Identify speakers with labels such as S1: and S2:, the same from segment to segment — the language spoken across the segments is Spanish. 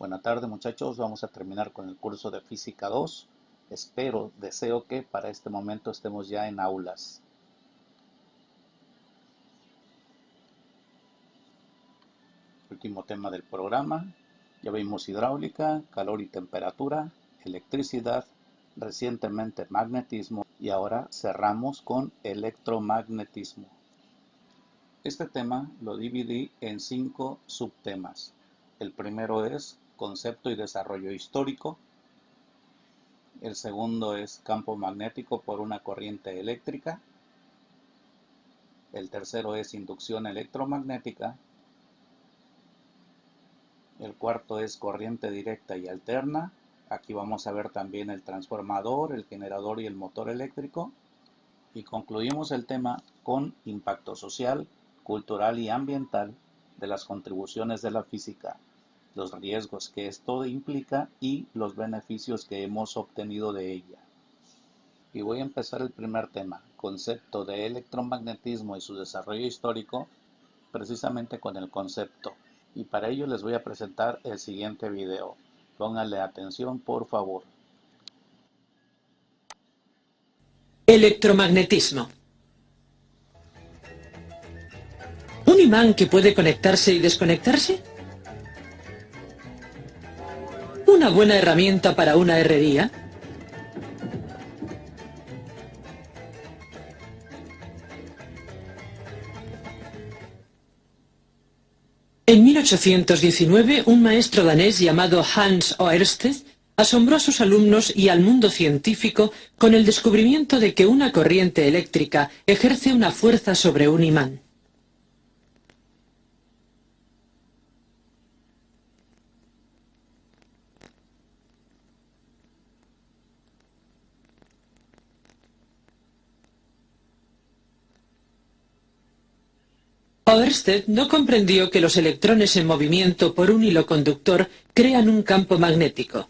S1: Buenas tardes muchachos, vamos a terminar con el curso de Física 2. Deseo que para este momento estemos ya en aulas. Último tema del programa. Ya vimos hidráulica, calor y temperatura, electricidad, recientemente magnetismo y ahora cerramos con electromagnetismo. Este tema lo dividí en 5 subtemas. El primero es concepto y desarrollo histórico. El segundo es campo magnético por una corriente eléctrica. El tercero es inducción electromagnética. El cuarto es corriente directa y alterna. Aquí vamos a ver también el transformador, el generador y el motor eléctrico. Y concluimos el tema con impacto social, cultural y ambiental de las contribuciones de la física, los riesgos que esto implica y los beneficios que hemos obtenido de ella. Y voy a empezar el primer tema, concepto de electromagnetismo y su desarrollo histórico, precisamente con el concepto. Y para ello les voy a presentar el siguiente video. Pónganle atención, por favor.
S2: Electromagnetismo. ¿Un imán que puede conectarse y desconectarse? ¿Una buena herramienta para una herrería? En 1819, un maestro danés llamado Hans Ørsted asombró a sus alumnos y al mundo científico con el descubrimiento de que una corriente eléctrica ejerce una fuerza sobre un imán. Ørsted no comprendió que los electrones en movimiento por un hilo conductor crean un campo magnético.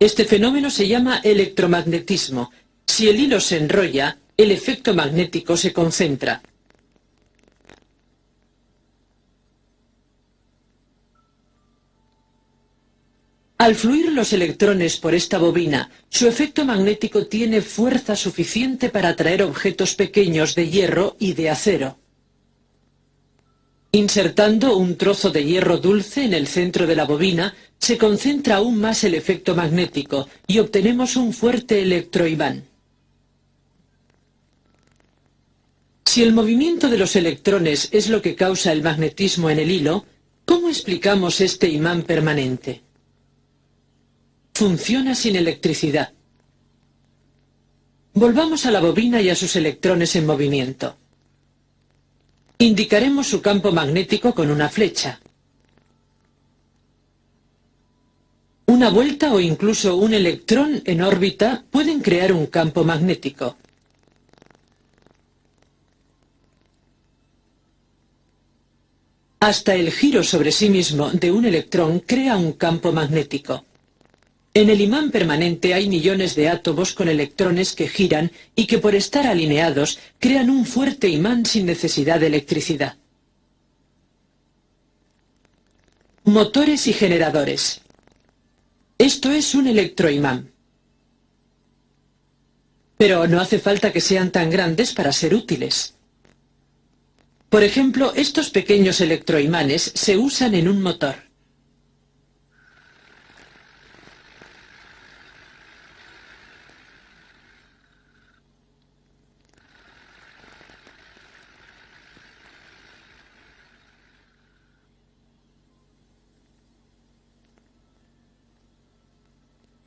S2: Este fenómeno se llama electromagnetismo. Si el hilo se enrolla, el efecto magnético se concentra. Al fluir los electrones por esta bobina, su efecto magnético tiene fuerza suficiente para atraer objetos pequeños de hierro y de acero. Insertando un trozo de hierro dulce en el centro de la bobina, se concentra aún más el efecto magnético y obtenemos un fuerte electroimán. Si el movimiento de los electrones es lo que causa el magnetismo en el hilo, ¿cómo explicamos este imán permanente? Funciona sin electricidad. Volvamos a la bobina y a sus electrones en movimiento. Indicaremos su campo magnético con una flecha. Una vuelta o incluso un electrón en órbita pueden crear un campo magnético. Hasta el giro sobre sí mismo de un electrón crea un campo magnético. En el imán permanente hay millones de átomos con electrones que giran y que por estar alineados crean un fuerte imán sin necesidad de electricidad. Motores y generadores. Esto es un electroimán. Pero no hace falta que sean tan grandes para ser útiles. Por ejemplo, estos pequeños electroimanes se usan en un motor.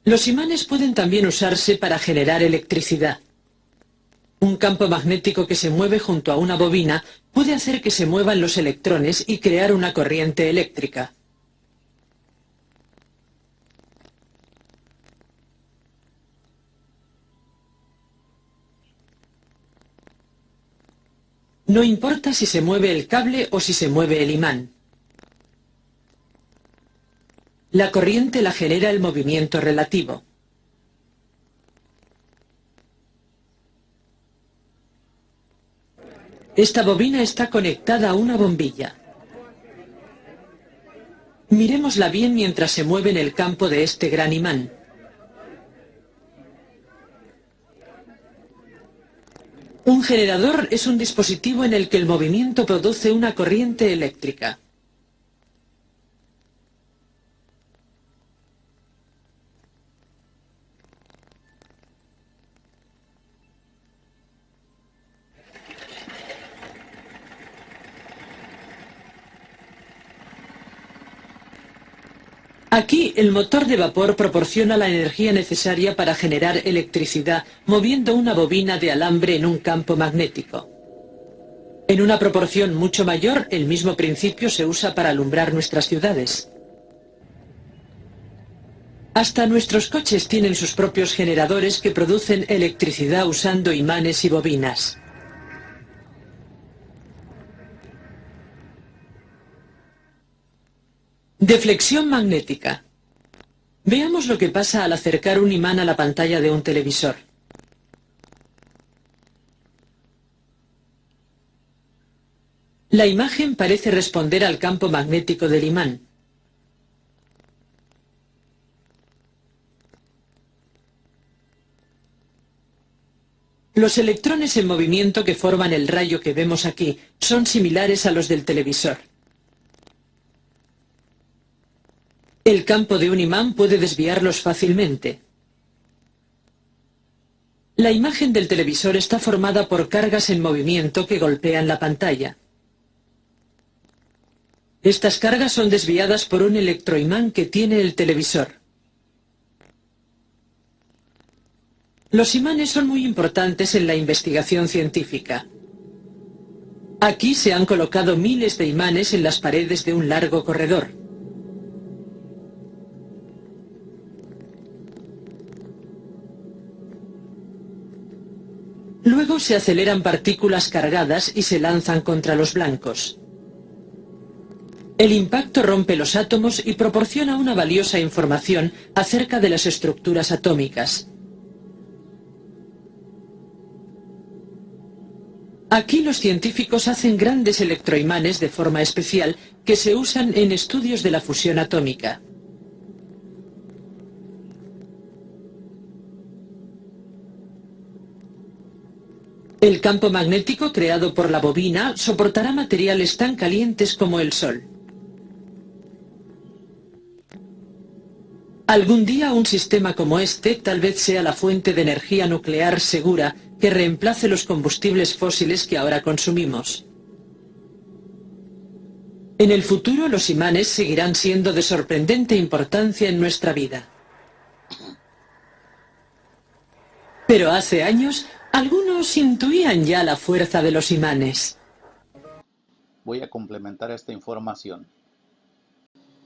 S2: Los imanes pueden también usarse para generar electricidad. Un campo magnético que se mueve junto a una bobina puede hacer que se muevan los electrones y crear una corriente eléctrica. No importa si se mueve el cable o si se mueve el imán. La corriente la genera el movimiento relativo. Esta bobina está conectada a una bombilla. Miremosla bien mientras se mueve en el campo de este gran imán. Un generador es un dispositivo en el que el movimiento produce una corriente eléctrica. Aquí, el motor de vapor proporciona la energía necesaria para generar electricidad moviendo una bobina de alambre en un campo magnético. En una proporción mucho mayor, el mismo principio se usa para alumbrar nuestras ciudades. Hasta nuestros coches tienen sus propios generadores que producen electricidad usando imanes y bobinas. Deflexión magnética. Veamos lo que pasa al acercar un imán a la pantalla de un televisor. La imagen parece responder al campo magnético del imán. Los electrones en movimiento que forman el rayo que vemos aquí son similares a los del televisor. El campo de un imán puede desviarlos fácilmente. La imagen del televisor está formada por cargas en movimiento que golpean la pantalla. Estas cargas son desviadas por un electroimán que tiene el televisor. Los imanes son muy importantes en la investigación científica. Aquí se han colocado miles de imanes en las paredes de un largo corredor. Luego se aceleran partículas cargadas y se lanzan contra los blancos. El impacto rompe los átomos y proporciona una valiosa información acerca de las estructuras atómicas. Aquí los científicos hacen grandes electroimanes de forma especial que se usan en estudios de la fusión atómica. El campo magnético creado por la bobina soportará materiales tan calientes como el Sol. Algún día un sistema como este tal vez sea la fuente de energía nuclear segura que reemplace los combustibles fósiles que ahora consumimos. En el futuro los imanes seguirán siendo de sorprendente importancia en nuestra vida. Pero hace años, algunos intuían ya la fuerza de los imanes.
S1: Voy a complementar esta información.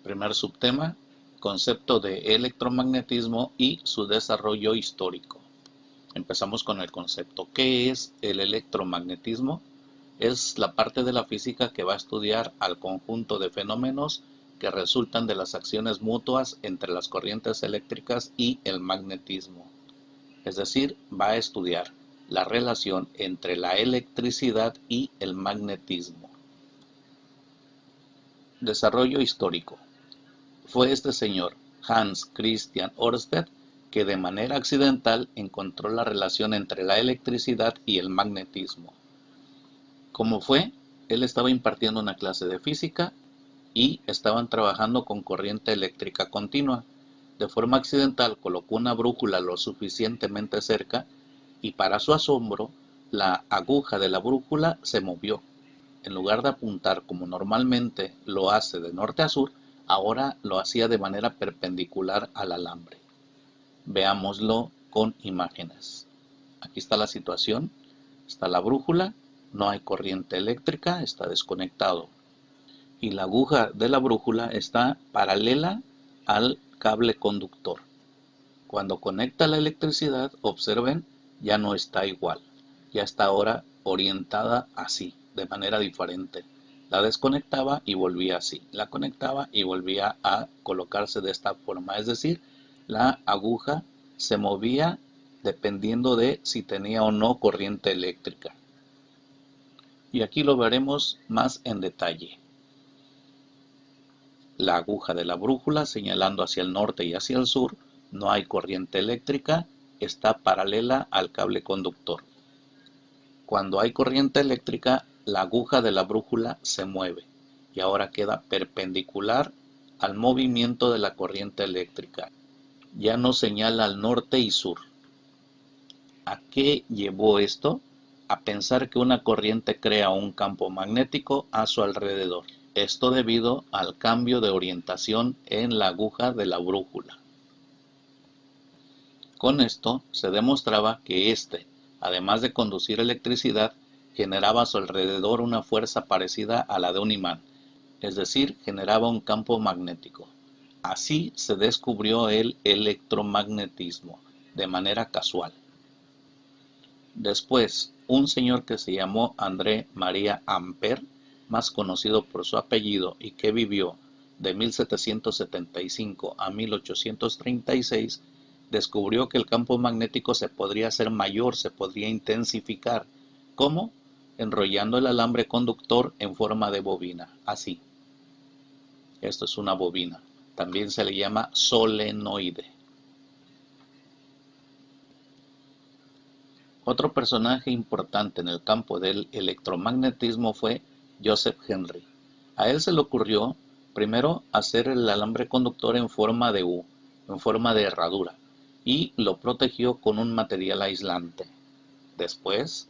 S1: Primer subtema, concepto de electromagnetismo y su desarrollo histórico. Empezamos con el concepto. ¿Qué es el electromagnetismo? Es la parte de la física que va a estudiar al conjunto de fenómenos que resultan de las acciones mutuas entre las corrientes eléctricas y el magnetismo. Es decir, va a estudiar la relación entre la electricidad y el magnetismo. Desarrollo histórico. Fue este señor, Hans Christian Ørsted, que de manera accidental encontró la relación entre la electricidad y el magnetismo. ¿Cómo fue? Él estaba impartiendo una clase de física y estaban trabajando con corriente eléctrica continua. De forma accidental colocó una brújula lo suficientemente cerca y para su asombro, la aguja de la brújula se movió. En lugar de apuntar como normalmente lo hace de norte a sur, ahora lo hacía de manera perpendicular al alambre. Veámoslo con imágenes. Aquí está la situación. Está la brújula, no hay corriente eléctrica, está desconectado. Y la aguja de la brújula está paralela al cable conductor. Cuando conecta la electricidad, observen, ya no está igual. Ya está ahora orientada así, de manera diferente. La desconectaba y volvía así. La conectaba y volvía a colocarse de esta forma. Es decir, la aguja se movía dependiendo de si tenía o no corriente eléctrica. Y aquí lo veremos más en detalle. la aguja de la brújula señalando hacia el norte y hacia el sur, no hay corriente eléctrica, está paralela al cable conductor. Cuando hay corriente eléctrica, la aguja de la brújula se mueve y ahora queda perpendicular al movimiento de la corriente eléctrica. Ya no señala al norte y sur. ¿A qué llevó esto? A pensar que una corriente crea un campo magnético a su alrededor. Esto debido al cambio de orientación en la aguja de la brújula. Con esto se demostraba que además de conducir electricidad, generaba a su alrededor una fuerza parecida a la de un imán, es decir, generaba un campo magnético. Así se descubrió el electromagnetismo, de manera casual. Después, un señor que se llamó André María Ampère, más conocido por su apellido y que vivió de 1775 a 1836, descubrió que el campo magnético se podría hacer mayor, se podría intensificar. ¿Cómo? Enrollando el alambre conductor en forma de bobina, así. Esto es una bobina. También se le llama solenoide. Otro personaje importante en el campo del electromagnetismo fue Joseph Henry. A él se le ocurrió, primero, hacer el alambre conductor en forma de U, en forma de herradura, y lo protegió con un material aislante. Después,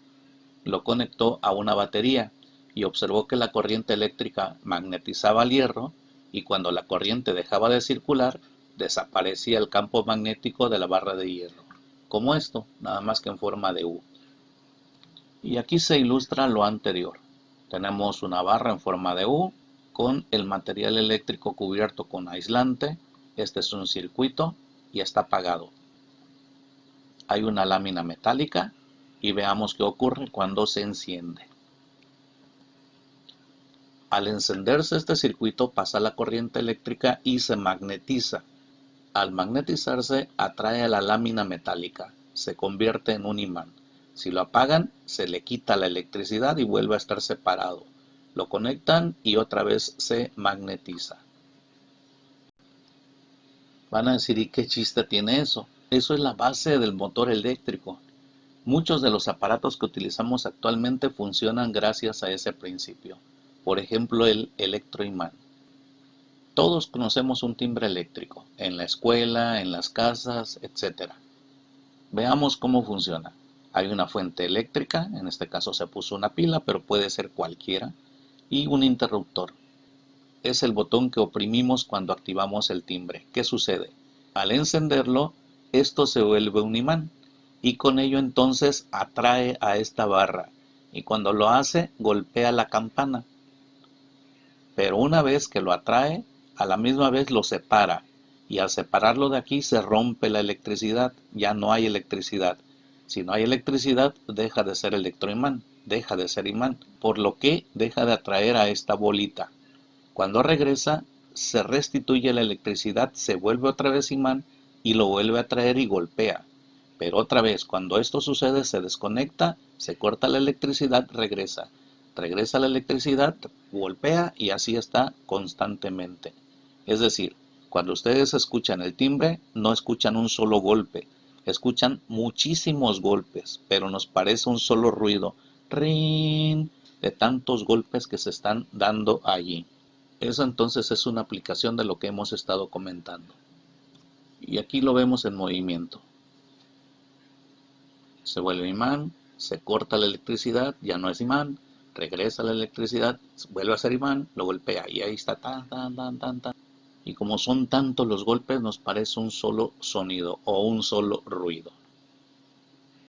S1: lo conectó a una batería y observó que la corriente eléctrica magnetizaba el hierro y cuando la corriente dejaba de circular, desaparecía el campo magnético de la barra de hierro. Como esto, nada más que en forma de U. Y aquí se ilustra lo anterior. Tenemos una barra en forma de U con el material eléctrico cubierto con aislante. Este es un circuito y está apagado. Hay una lámina metálica y veamos qué ocurre cuando se enciende. Al encenderse este circuito pasa la corriente eléctrica y se magnetiza. Al magnetizarse atrae a la lámina metálica, se convierte en un imán. Si lo apagan, se le quita la electricidad y vuelve a estar separado. Lo conectan y otra vez se magnetiza. Van a decir, ¿y qué chiste tiene eso? Eso es la base del motor eléctrico. Muchos de los aparatos que utilizamos actualmente funcionan gracias a ese principio. Por ejemplo, el electroimán. Todos conocemos un timbre eléctrico, en la escuela, en las casas, etc. Veamos cómo funciona. Hay una fuente eléctrica, en este caso se puso una pila, pero puede ser cualquiera, y un interruptor. Es el botón que oprimimos cuando activamos el timbre. ¿Qué sucede? Al encenderlo, esto se vuelve un imán, y con ello entonces atrae a esta barra, y cuando lo hace, golpea la campana. Pero una vez que lo atrae, a la misma vez lo separa, y al separarlo de aquí se rompe la electricidad, ya no hay electricidad. Si no hay electricidad, deja de ser electroimán, deja de ser imán, por lo que deja de atraer a esta bolita. Cuando regresa, se restituye la electricidad, se vuelve otra vez imán y lo vuelve a atraer y golpea. Pero otra vez, cuando esto sucede, se desconecta, se corta la electricidad, regresa la electricidad, golpea y así está constantemente. Es decir, cuando ustedes escuchan el timbre, no escuchan un solo golpe, escuchan muchísimos golpes, pero nos parece un solo ruido, rin, de tantos golpes que se están dando allí. Eso entonces es una aplicación de lo que hemos estado comentando. Y aquí lo vemos en movimiento. Se vuelve imán, se corta la electricidad, ya no es imán, regresa la electricidad, vuelve a ser imán, lo golpea y ahí está tan, tan, tan, tan, tan. Y como son tantos los golpes, nos parece un solo sonido o un solo ruido.